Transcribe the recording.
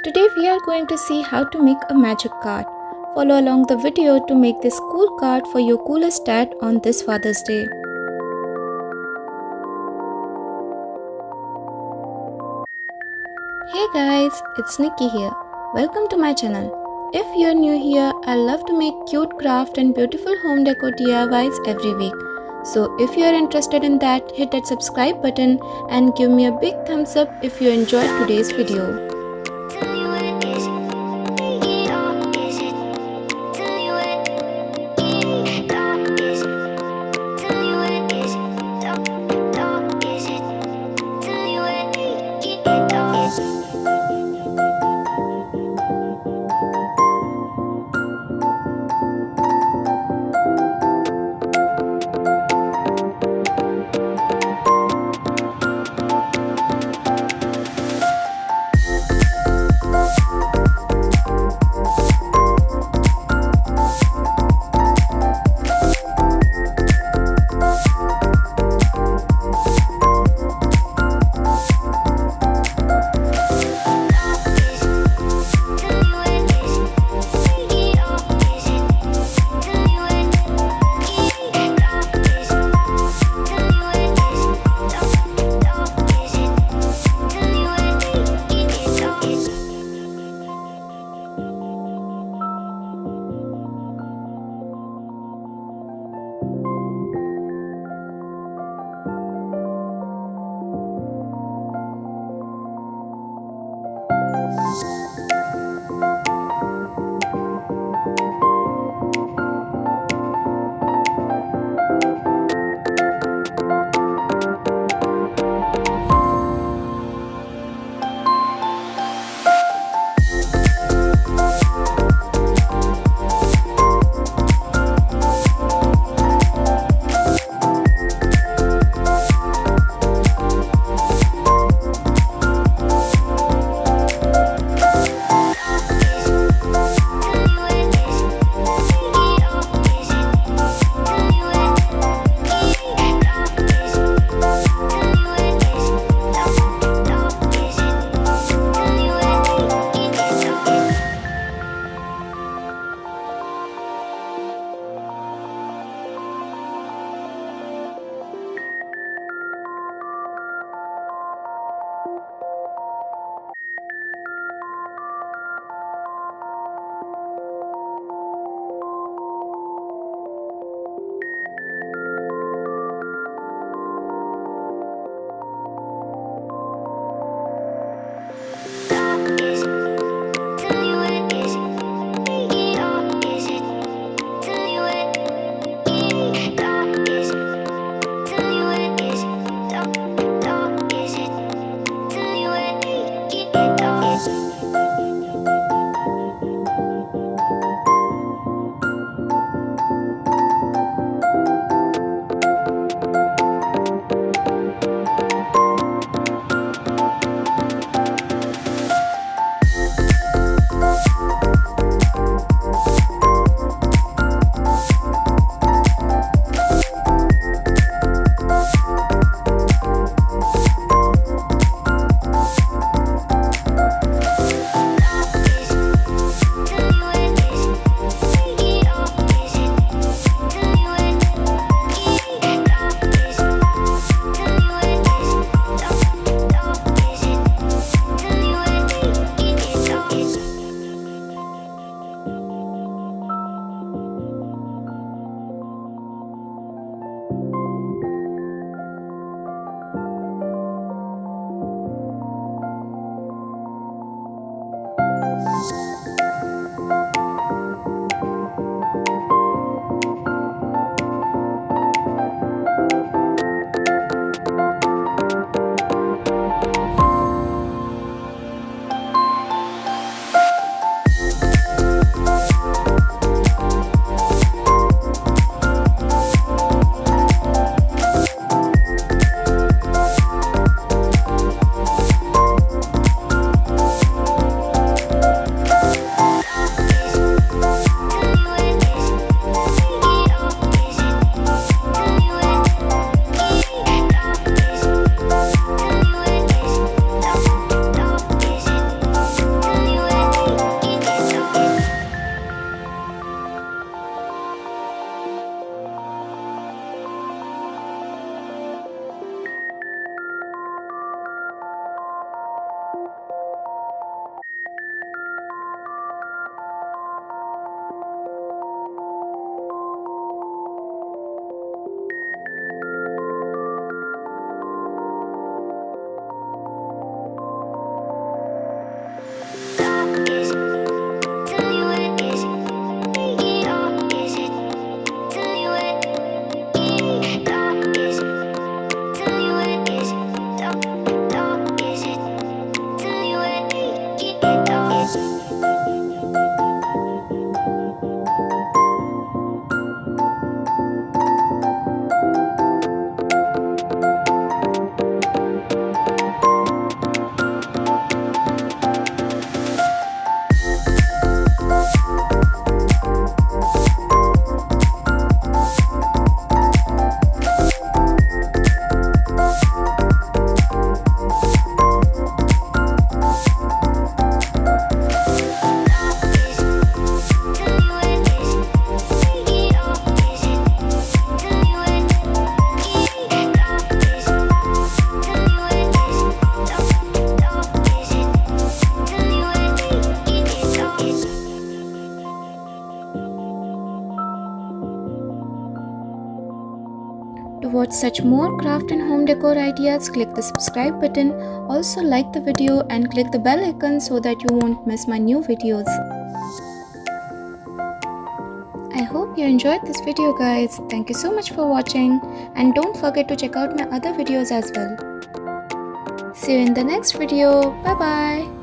Today we are going to see how to make a magic card. Follow along the video to make this cool card for your coolest dad on this Father's Day. Hey guys, it's Nikki here. Welcome to my channel. If you're new here, I love to make cute craft and beautiful home decor DIYs every week. So if you're interested in that, hit that subscribe button and give me a big thumbs up if you enjoyed today's video. watch such more craft and home decor ideas, click the subscribe button. Also like the video and click the bell icon so that you won't miss my new videos. I hope you enjoyed this video guys. Thank you so much for watching and don't forget to check out my other videos as well. See you in the next video. Bye bye.